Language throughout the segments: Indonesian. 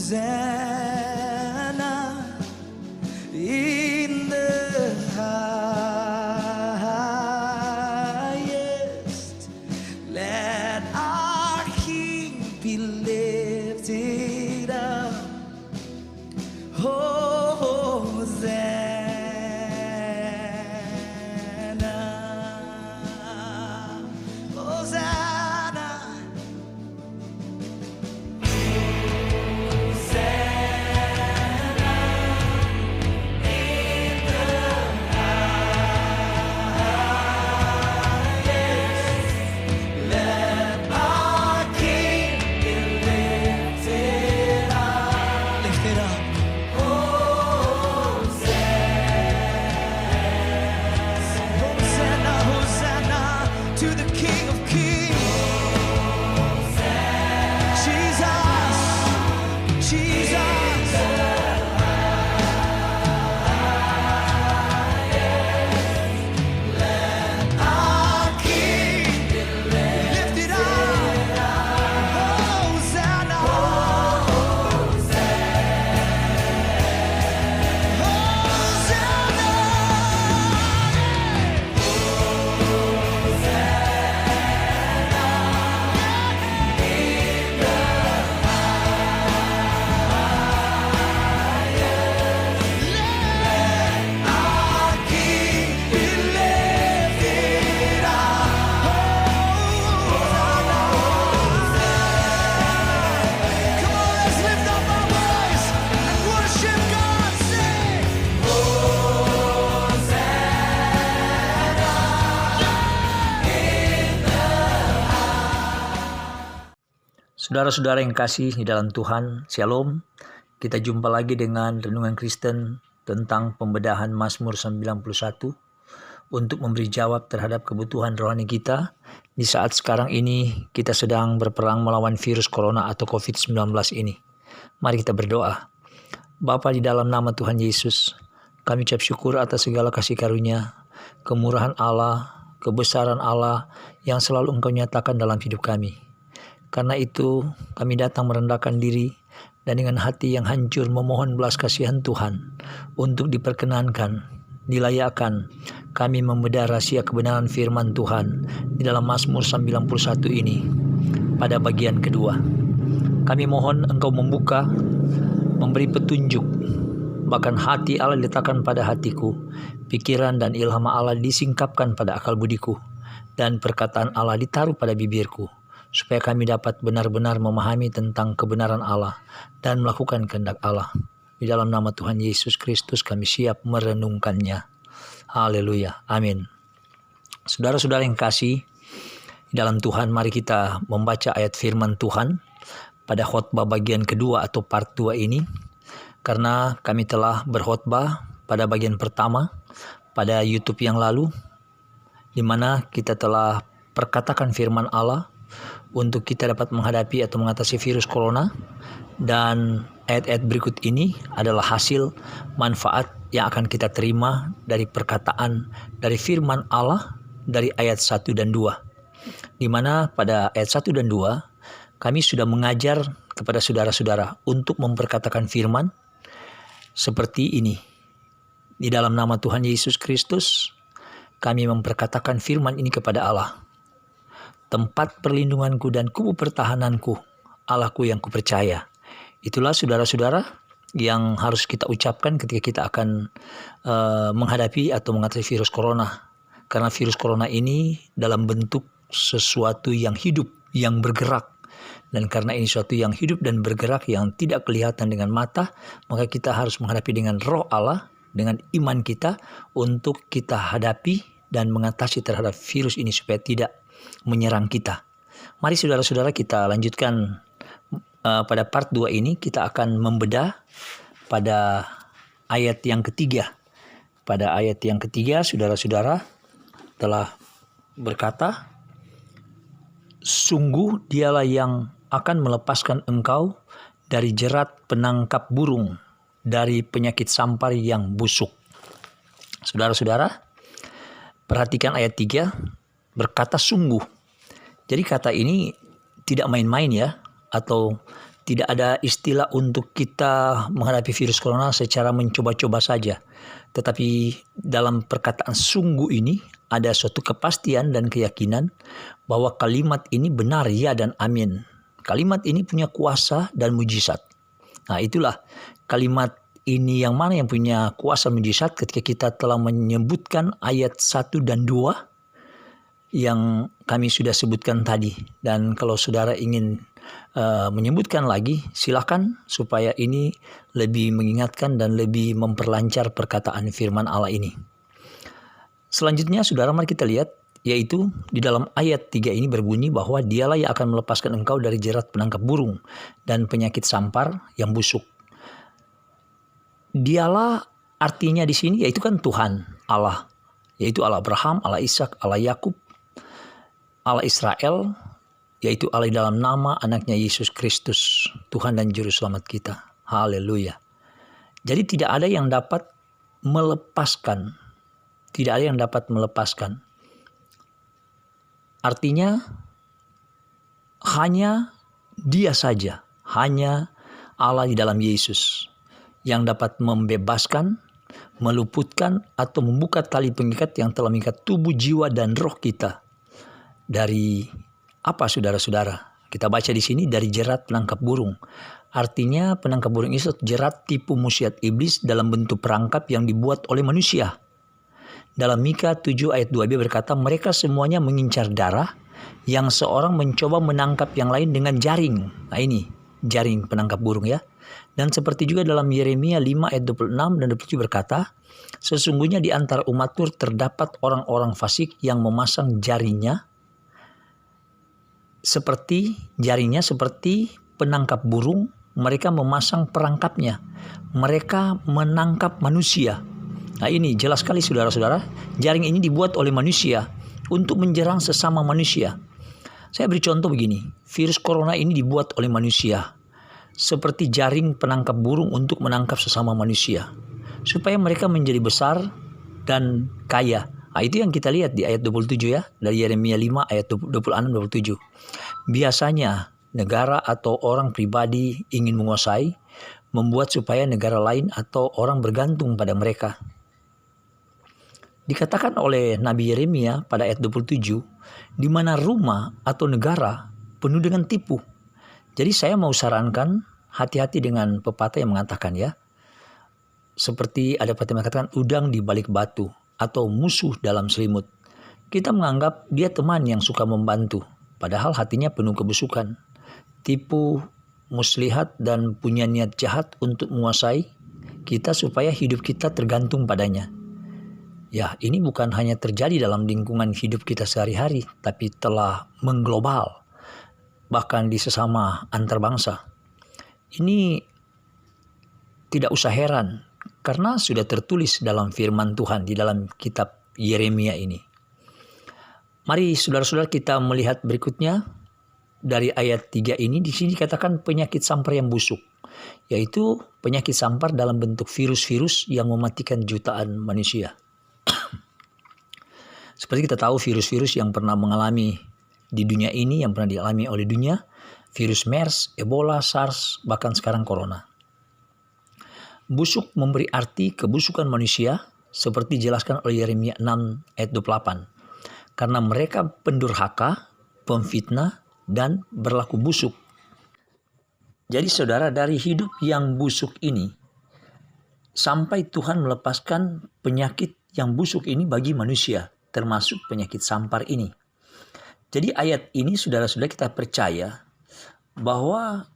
Hosanna in the highest. Let our King be lifted up. Hosanna, Hosanna. To the King of Kings, Jesus, Jesus. Let our King be lifted up. Hosanna, Saudara-saudara yang kasih di dalam Tuhan, Shalom. Kita jumpa lagi dengan Renungan Kristen tentang pembedahan Mazmur 91 untuk memberi jawab terhadap kebutuhan rohani kita di saat sekarang ini kita sedang berperang melawan virus corona atau COVID-19 ini. Mari kita berdoa. Bapa, di dalam nama Tuhan Yesus, kami ucap syukur atas segala kasih karunia, kemurahan Allah, kebesaran Allah yang selalu Engkau nyatakan dalam hidup kami. Karena itu kami datang merendahkan diri dan dengan hati yang hancur memohon belas kasihan Tuhan untuk diperkenankan, dilayakkan kami membedah rahasia kebenaran firman Tuhan di dalam Mazmur 91 ini pada bagian kedua. Kami mohon Engkau membuka, memberi petunjuk, bahkan hati Allah diletakkan pada hatiku, pikiran dan ilham Allah disingkapkan pada akal budiku, dan perkataan Allah ditaruh pada bibirku, supaya kami dapat benar-benar memahami tentang kebenaran Allah dan melakukan kehendak Allah. Di dalam nama Tuhan Yesus Kristus kami siap merenungkannya. Haleluya. Amin. Saudara-saudara yang kasih di dalam Tuhan, mari kita membaca ayat firman Tuhan pada khotbah bagian kedua atau part 2 ini. Karena kami telah berkhotbah pada bagian pertama pada YouTube yang lalu, di mana kita telah perkatakan firman Allah untuk kita dapat menghadapi atau mengatasi virus corona, dan ayat-ayat berikut ini adalah hasil manfaat yang akan kita terima dari perkataan dari firman Allah dari ayat 1 dan 2, di mana pada ayat 1 dan 2 kami sudah mengajar kepada saudara-saudara untuk memperkatakan firman seperti ini. Di dalam nama Tuhan Yesus Kristus kami memperkatakan firman ini kepada Allah. Tempat perlindunganku dan kubu pertahananku, Allahku yang kupercaya. Itulah saudara-saudara yang harus kita ucapkan ketika kita akan menghadapi atau mengatasi virus corona. Karena virus corona ini dalam bentuk sesuatu yang hidup, yang bergerak. Dan karena ini sesuatu yang hidup dan bergerak yang tidak kelihatan dengan mata, maka kita harus menghadapi dengan roh Allah, dengan iman kita untuk kita hadapi dan mengatasi terhadap virus ini supaya tidak menyerang kita. Mari saudara-saudara kita lanjutkan pada part 2 ini. Kita akan membedah pada ayat yang ketiga. Pada ayat yang ketiga saudara-saudara telah berkata, sungguh dialah yang akan melepaskan engkau dari jerat penangkap burung, dari penyakit sampar yang busuk. Saudara-saudara, perhatikan ayat 3, berkata sungguh. Jadi kata ini tidak main-main ya, atau Tidak ada istilah untuk kita menghadapi virus corona secara mencoba-coba saja. Tetapi dalam perkataan sungguh ini ada suatu kepastian dan keyakinan bahwa kalimat ini benar, ya dan amin. Kalimat ini punya kuasa dan mujizat. Nah, itulah kalimat ini yang mana yang punya kuasa mujizat ketika kita telah menyebutkan ayat 1 dan 2 yang kami sudah sebutkan tadi. Dan kalau saudara ingin menyebutkan lagi, silakan, supaya ini lebih mengingatkan dan lebih memperlancar perkataan firman Allah ini. Selanjutnya saudara, mari kita lihat, yaitu di dalam ayat 3 ini berbunyi bahwa dialah yang akan melepaskan engkau dari jerat penangkap burung dan penyakit sampar yang busuk. Dialah artinya di sini yaitu kan Tuhan Allah, yaitu Allah Abraham, Allah Ishak, Allah Yakub, Allah Israel, yaitu Allah dalam nama anaknya Yesus Kristus, Tuhan dan Juru Selamat kita. Haleluya. Jadi tidak ada yang dapat melepaskan. Tidak ada yang dapat melepaskan. Artinya hanya Dia saja, hanya Allah di dalam Yesus yang dapat membebaskan, meluputkan atau membuka tali pengikat yang telah mengikat tubuh, jiwa dan roh kita dari apa, saudara-saudara? Kita baca di sini dari jerat penangkap burung. Artinya penangkap burung itu jerat tipu musyiat iblis dalam bentuk perangkap yang dibuat oleh manusia. Dalam Mika 7 ayat 2b berkata, mereka semuanya mengincar darah, yang seorang mencoba menangkap yang lain dengan jaring. Nah, ini jaring penangkap burung ya. Dan seperti juga dalam Yeremia 5 ayat 26 dan 27 berkata, sesungguhnya di antara umatku terdapat orang-orang fasik yang memasang jaringnya seperti penangkap burung. Mereka memasang perangkapnya, mereka menangkap manusia. Nah, ini jelas sekali saudara-saudara, jaring ini dibuat oleh manusia untuk menjerang sesama manusia. Saya beri contoh begini, virus corona ini dibuat oleh manusia seperti jaring penangkap burung untuk menangkap sesama manusia supaya mereka menjadi besar dan kaya. Nah, itu yang kita lihat di ayat 27 ya, dari Yeremia 5 ayat 26-27. Biasanya negara atau orang pribadi ingin menguasai, membuat supaya negara lain atau orang bergantung pada mereka. Dikatakan oleh Nabi Yeremia pada ayat 27, di mana rumah atau negara penuh dengan tipu. Jadi saya mau sarankan, hati-hati dengan pepatah yang mengatakan ya, seperti ada pepatah yang mengatakan udang di balik batu atau musuh dalam selimut. Kita menganggap dia teman yang suka membantu, padahal hatinya penuh kebusukan, tipu, muslihat dan punya niat jahat untuk menguasai kita supaya hidup kita tergantung padanya. Ya, ini bukan hanya terjadi dalam lingkungan hidup kita sehari-hari, tapi telah mengglobal, bahkan di sesama antar bangsa. Ini tidak usah heran, karena sudah tertulis dalam firman Tuhan di dalam kitab Yeremia ini. Mari saudara-saudara kita melihat berikutnya dari ayat 3 ini. Di sini dikatakan penyakit sampar yang busuk, yaitu penyakit sampar dalam bentuk virus-virus yang mematikan jutaan manusia. Seperti kita tahu virus-virus yang pernah mengalami di dunia ini, yang pernah dialami oleh dunia, virus MERS, Ebola, SARS, bahkan sekarang Corona. Busuk memberi arti kebusukan manusia seperti dijelaskan oleh Yeremia 6 ayat 28. Karena mereka pendurhaka, pemfitnah, dan berlaku busuk. Jadi saudara, dari hidup yang busuk ini, sampai Tuhan melepaskan penyakit yang busuk ini bagi manusia, termasuk penyakit sampar ini. Jadi ayat ini saudara-saudara kita percaya bahwa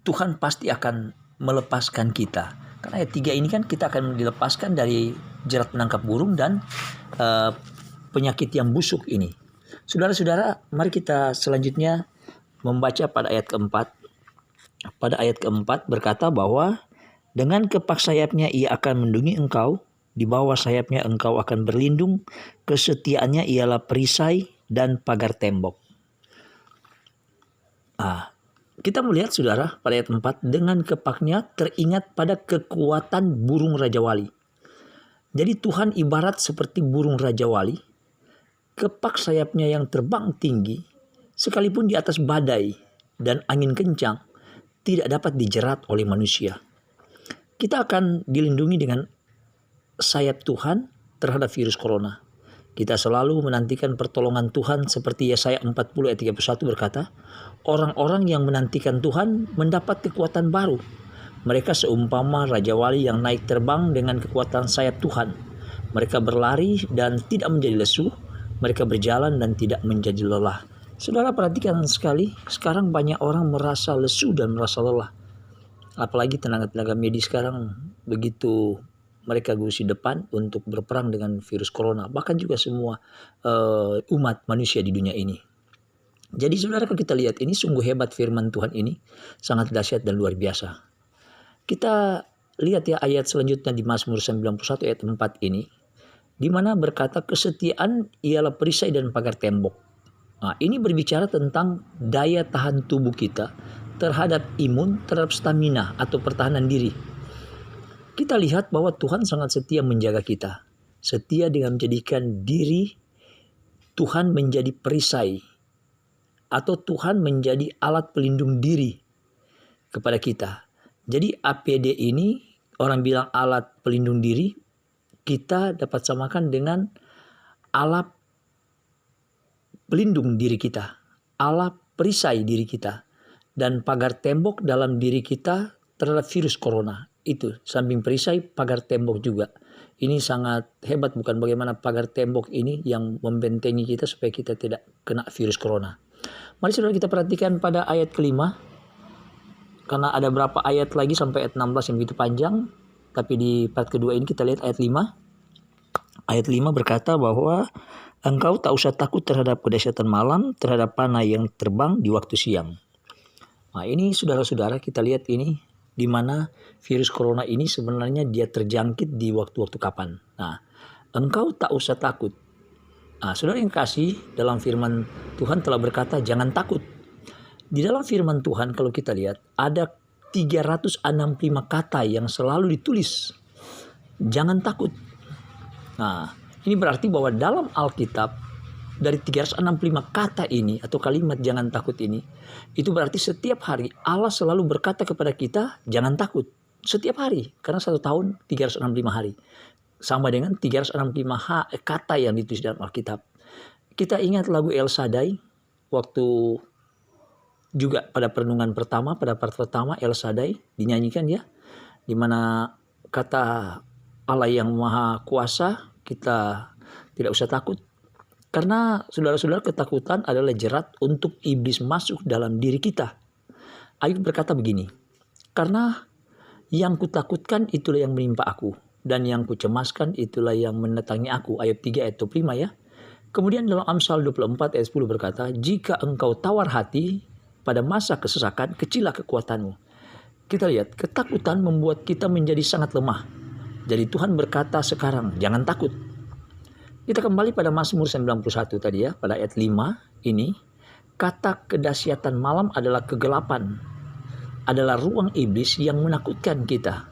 Tuhan pasti akan melepaskan kita. Karena ayat 3 ini kan kita akan dilepaskan dari jerat penangkap burung dan penyakit yang busuk ini. Saudara-saudara, mari kita selanjutnya membaca pada ayat keempat. Pada ayat keempat berkata bahwa dengan kepak sayapnya ia akan melindungi engkau, di bawah sayapnya engkau akan berlindung, kesetiaannya ialah perisai dan pagar tembok. Kita melihat saudara pada ayat 4, dengan kepaknya teringat pada kekuatan burung Raja Wali. Jadi Tuhan ibarat seperti burung Raja Wali, kepak sayapnya yang terbang tinggi, sekalipun di atas badai dan angin kencang, tidak dapat dijerat oleh manusia. Kita akan dilindungi dengan sayap Tuhan terhadap virus corona. Kita selalu menantikan pertolongan Tuhan seperti Yesaya 40 ayat 31 berkata, orang-orang yang menantikan Tuhan mendapat kekuatan baru. Mereka seumpama Raja Wali yang naik terbang dengan kekuatan sayap Tuhan. Mereka berlari dan tidak menjadi lesu. Mereka berjalan dan tidak menjadi lelah. Saudara perhatikan sekali, sekarang banyak orang merasa lesu dan merasa lelah. Apalagi tenaga-tenaga medis sekarang begitu mereka gusi depan untuk berperang dengan virus corona. Bahkan juga semua umat manusia di dunia ini. Jadi saudara, kalau kita lihat ini sungguh hebat firman Tuhan ini. Sangat dahsyat dan luar biasa. Kita lihat ya ayat selanjutnya di Mazmur 91 ayat 4 ini. Di mana berkata kesetiaan ialah perisai dan pagar tembok. Nah, ini berbicara tentang daya tahan tubuh kita terhadap imun, terhadap stamina atau pertahanan diri. Kita lihat bahwa Tuhan sangat setia menjaga kita. Setia dengan menjadikan diri Tuhan menjadi perisai. Atau Tuhan menjadi alat pelindung diri kepada kita. Jadi APD ini orang bilang alat pelindung diri. Kita dapat samakan dengan alat pelindung diri kita. Alat perisai diri kita. Dan pagar tembok dalam diri kita terhadap virus corona. Itu samping perisai pagar tembok juga. Ini sangat hebat, bukan bagaimana pagar tembok ini yang membentengi kita supaya kita tidak kena virus corona. Mari saudara kita perhatikan pada ayat kelima. Karena ada berapa ayat lagi sampai ayat 16 yang begitu panjang. Tapi di part kedua ini kita lihat ayat 5. Ayat 5 berkata bahwa engkau tak usah takut terhadap kedahsyatan malam, terhadap panah yang terbang di waktu siang. Nah ini saudara-saudara kita lihat ini di mana virus corona ini sebenarnya dia terjangkit di waktu-waktu kapan. Nah, engkau tak usah takut. Nah, saudara yang kasih, dalam firman Tuhan telah berkata jangan takut. Di dalam firman Tuhan kalau kita lihat ada 365 kata yang selalu ditulis. Jangan takut. Nah, ini berarti bahwa dalam Alkitab dari 365 kata ini atau kalimat jangan takut ini, itu berarti setiap hari Allah selalu berkata kepada kita jangan takut. Setiap hari, karena 1 tahun 365 hari. Sama dengan 365 kata yang ditulis dalam Alkitab. Kita ingat lagu El Shaddai waktu juga pada perenungan pertama, pada part pertama El Shaddai dinyanyikan ya. Di mana kata Allah yang Maha Kuasa, kita tidak usah takut. Karena saudara-saudara ketakutan adalah jerat untuk iblis masuk dalam diri kita. Ayub berkata begini, karena yang kutakutkan itulah yang menimpa aku. Dan yang kucemaskan itulah yang mendatangi aku. Ayat 3 ayat 25 ya. Kemudian dalam Amsal 24 ayat 10 berkata, jika engkau tawar hati pada masa kesesakan, kecillah kekuatanmu. Kita lihat, ketakutan membuat kita menjadi sangat lemah. Jadi Tuhan berkata sekarang, jangan takut. Kita kembali pada Mazmur 91 tadi ya, pada ayat 5 ini. Kata kedahsyatan malam adalah kegelapan. Adalah ruang iblis yang menakutkan kita.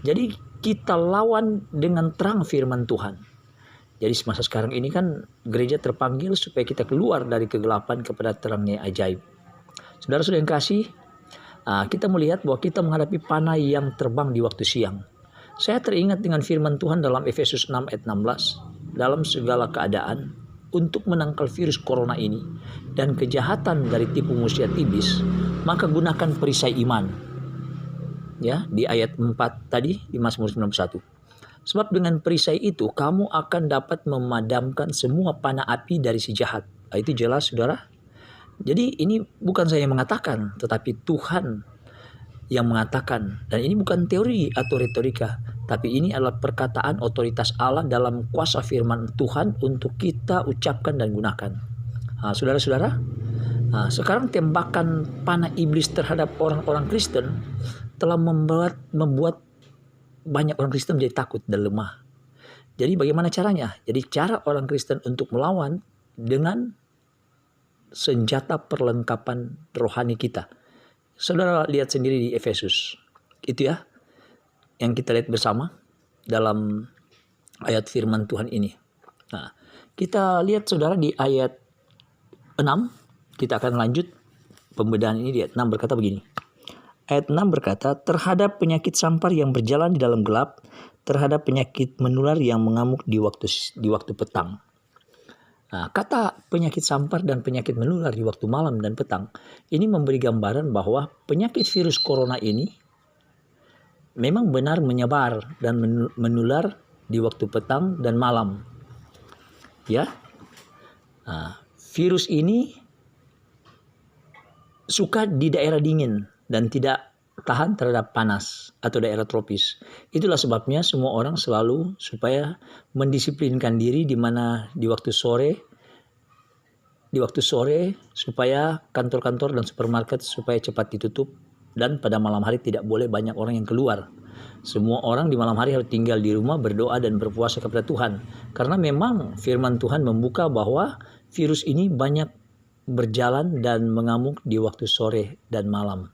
Jadi kita lawan dengan terang firman Tuhan. Jadi semasa sekarang ini kan gereja terpanggil supaya kita keluar dari kegelapan kepada terangnya ajaib. Saudara-saudara yang kasih, kita melihat bahwa kita menghadapi panah yang terbang di waktu siang. Saya teringat dengan firman Tuhan dalam Efesus 6 ayat 16. Dalam segala keadaan untuk menangkal virus corona ini dan kejahatan dari tipu muslihat iblis, maka gunakan perisai iman. Ya, di ayat 4 tadi di Mazmur 91. Sebab dengan perisai itu kamu akan dapat memadamkan semua panah api dari si jahat. Itu jelas saudara. Jadi ini bukan saya yang mengatakan, tetapi Tuhan yang mengatakan. Dan ini bukan teori atau retorika, tapi ini adalah perkataan otoritas Allah dalam kuasa firman Tuhan untuk kita ucapkan dan gunakan. Saudara-saudara, sekarang tembakan panah iblis terhadap orang-orang Kristen telah membuat banyak orang Kristen menjadi takut dan lemah. Jadi bagaimana caranya? Jadi cara orang Kristen untuk melawan dengan senjata perlengkapan rohani kita. Saudara lihat sendiri di Efesus. Itu ya yang kita lihat bersama dalam ayat firman Tuhan ini. Nah, kita lihat saudara di ayat 6. Kita akan lanjut pembedahan ini di ayat 6 berkata begini. Ayat 6 berkata, terhadap penyakit sampar yang berjalan di dalam gelap, terhadap penyakit menular yang mengamuk di waktu petang. Nah, kata penyakit sampar dan penyakit menular di waktu malam dan petang, ini memberi gambaran bahwa penyakit virus corona ini memang benar menyebar dan menular di waktu petang dan malam. Ya, nah, virus ini suka di daerah dingin dan tidak tahan terhadap panas atau daerah tropis. Itulah sebabnya semua orang selalu supaya mendisiplinkan diri di mana di waktu sore supaya kantor-kantor dan supermarket supaya cepat ditutup, dan pada malam hari tidak boleh banyak orang yang keluar. Semua orang di malam hari harus tinggal di rumah, berdoa dan berpuasa kepada Tuhan. Karena memang firman Tuhan membuka bahwa virus ini banyak berjalan dan mengamuk di waktu sore dan malam.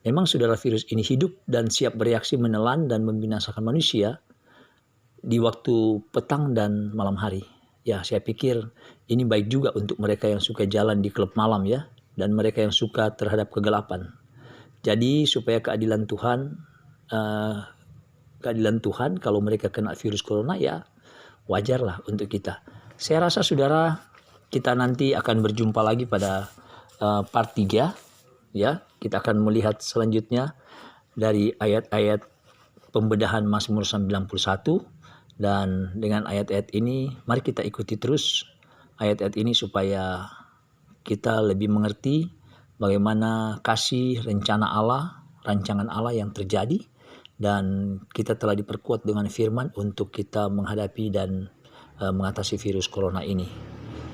Memang saudara, virus ini hidup dan siap bereaksi menelan dan membinasakan manusia di waktu petang dan malam hari. Ya, saya pikir ini baik juga untuk mereka yang suka jalan di klub malam ya, dan mereka yang suka terhadap kegelapan. Jadi supaya keadilan Tuhan kalau mereka kena virus corona ya wajarlah untuk kita. Saya rasa saudara, kita nanti akan berjumpa lagi pada part 3 ya. Kita akan melihat selanjutnya dari ayat-ayat pembedahan Mazmur 91, dan dengan ayat-ayat ini mari kita ikuti terus ayat-ayat ini supaya kita lebih mengerti bagaimana kasih rancangan Allah yang terjadi, dan kita telah diperkuat dengan firman untuk kita menghadapi dan mengatasi virus corona ini.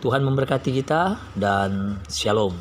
Tuhan memberkati kita dan shalom.